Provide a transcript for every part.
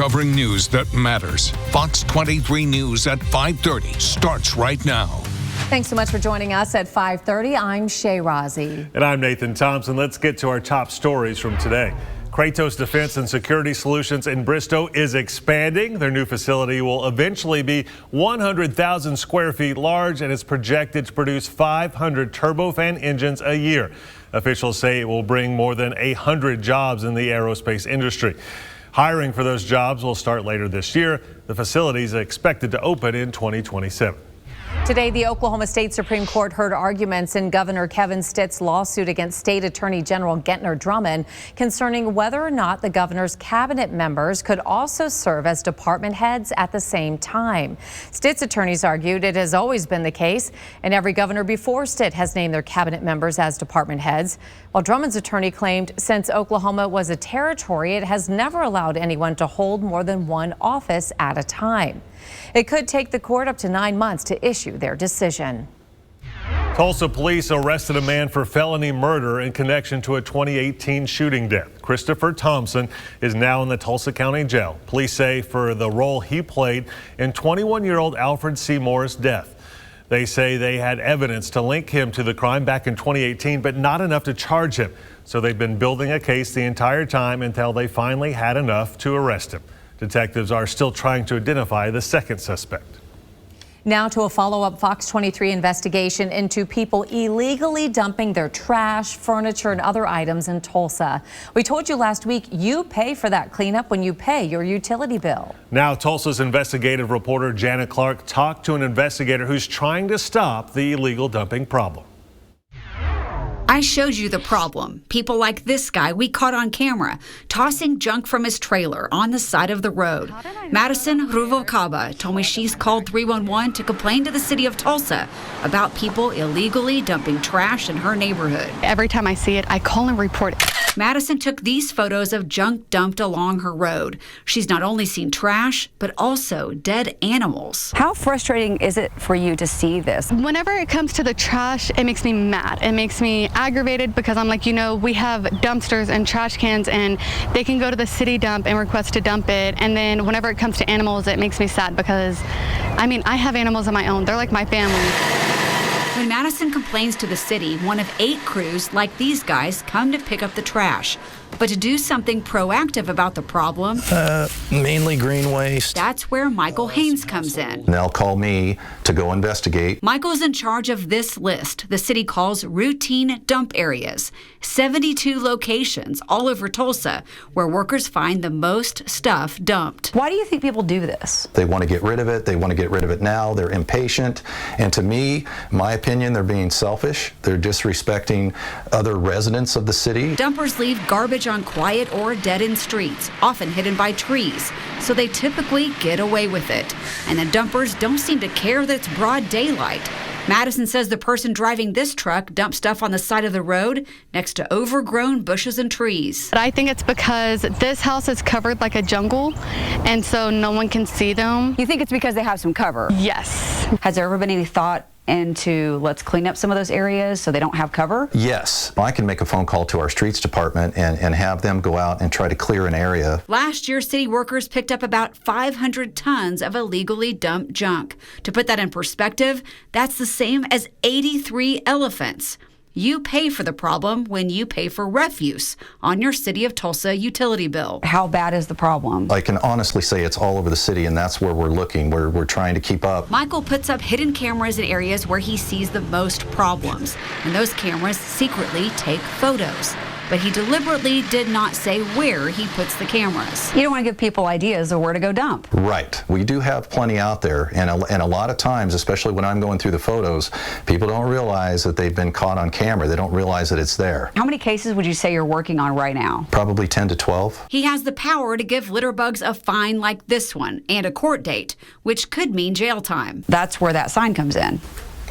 covering news that matters. Fox 23 News at 5:30 starts right now. Thanks so much for joining us at 5:30. I'm Shay Razi. And I'm Nathan Thompson. Let's get to our top stories from today. Kratos Defense and Security Solutions in Bristow is expanding. Their new facility will eventually be 100,000 square feet large and is projected to produce 500 turbofan engines a year. Officials say it will bring more than 100 jobs in the aerospace industry. Hiring for those jobs will start later this year. The facility is expected to open in 2027. Today, the Oklahoma State Supreme Court heard arguments in Governor Kevin Stitt's lawsuit against State Attorney General Gentner Drummond concerning whether or not the governor's cabinet members could also serve as department heads at the same time. Stitt's attorneys argued it has always been the case, and every governor before Stitt has named their cabinet members as department heads, while Drummond's attorney claimed since Oklahoma was a territory, it has never allowed anyone to hold more than one office at a time. It could take the court up to 9 months to issue their decision. Tulsa police arrested a man for felony murder in connection to a 2018 shooting death. Christopher Thompson is now in the Tulsa County Jail. Police say for the role he played in 21-year-old Alfred Seymour's death. They say they had evidence to link him to the crime back in 2018, but not enough to charge him. So they've been building a case the entire time until they finally had enough to arrest him. Detectives are still trying to identify the second suspect. Now to a follow-up Fox 23 investigation into people illegally dumping their trash, furniture, and other items in Tulsa. We told you last week you pay for that cleanup when you pay your utility bill. Now Tulsa's investigative reporter Janna Clark talked to an investigator who's trying to stop the illegal dumping problem. I showed you the problem. People like this guy we caught on camera, tossing junk from his trailer on the side of the road. Madison Ruvalcaba told me she's called 311 to complain to the city of Tulsa about people illegally dumping trash in her neighborhood. Every time I see it, I call and report it. Madison took these photos of junk dumped along her road. She's not only seen trash, but also dead animals. How frustrating is it for you to see this? Whenever it comes to the trash, it makes me mad. It makes me aggravated because I'm like, we have dumpsters and trash cans and they can go to the city dump and request to dump it. And then whenever it comes to animals, it makes me sad because, I have animals of my own. They're like my family. When Madison complains to the city, one of 8 crews like these guys come to pick up the trash. But to do something proactive about the problem, mainly green waste. That's where Michael Haynes comes in. And they'll call me to go investigate. Michael's in charge of this list the city calls routine dump areas. 72 locations all over Tulsa where workers find the most stuff dumped. Why do you think people do this? They want to get rid of it. They want to get rid of it now. They're impatient. And to me, my opinion, they're being selfish. They're disrespecting other residents of the city. Dumpers leave garbage on quiet or dead-end streets, often hidden by trees, so they typically get away with it. And the dumpers don't seem to care that it's broad daylight. Madison says the person driving this truck dumped stuff on the side of the road next to overgrown bushes and trees. But I think it's because this house is covered like a jungle, and so no one can see them. You think it's because they have some cover? Yes. Has there ever been any thought into let's clean up some of those areas so they don't have cover? Yes. I can make a phone call to our streets department and have them go out and try to clear an area. Last year, city workers picked up about 500 tons of illegally dumped junk. To put that in perspective, that's the same as 83 elephants. You pay for the problem when you pay for refuse on your City of Tulsa utility bill. How bad is the problem? I can honestly say it's all over the city, and that's where we're looking. We're trying to keep up. Michael puts up hidden cameras in areas where he sees the most problems, and those cameras secretly take photos. But he deliberately did not say where he puts the cameras. You don't want to give people ideas of where to go dump. Right. We do have plenty out there, and a lot of times, especially when I'm going through the photos, people don't realize that they've been caught on camera. They don't realize that it's there. How many cases would you say you're working on right now? Probably 10 to 12. He has the power to give litter bugs a fine like this one and a court date, which could mean jail time. That's where that sign comes in.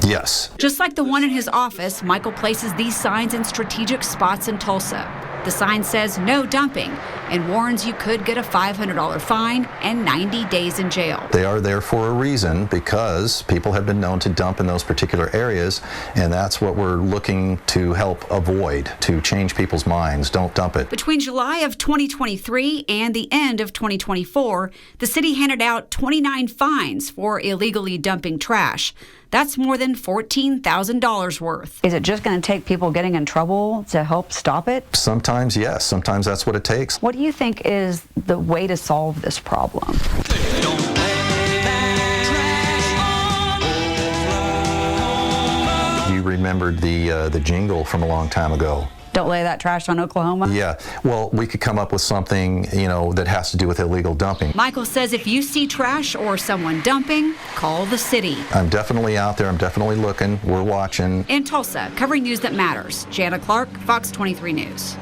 Yes. Just like the one in his office, Michael places these signs in strategic spots in Tulsa. The sign says no dumping, and warns you could get a $500 fine and 90 days in jail. They are there for a reason because people have been known to dump in those particular areas, and that's what we're looking to help avoid, to change people's minds. Don't dump it. Between July of 2023 and the end of 2024, the city handed out 29 fines for illegally dumping trash. That's more than $14,000 worth. Is it just going to take people getting in trouble to help stop it? Sometimes, yes. Sometimes that's what it takes. What do you think is the way to solve this problem? You remembered the jingle from a long time ago. Don't lay that trash on Oklahoma? Yeah, well, we could come up with something, that has to do with illegal dumping. Michael says if you see trash or someone dumping, call the city. I'm definitely out there. I'm definitely looking. We're watching. In Tulsa, covering news that matters, Janna Clark, Fox 23 News.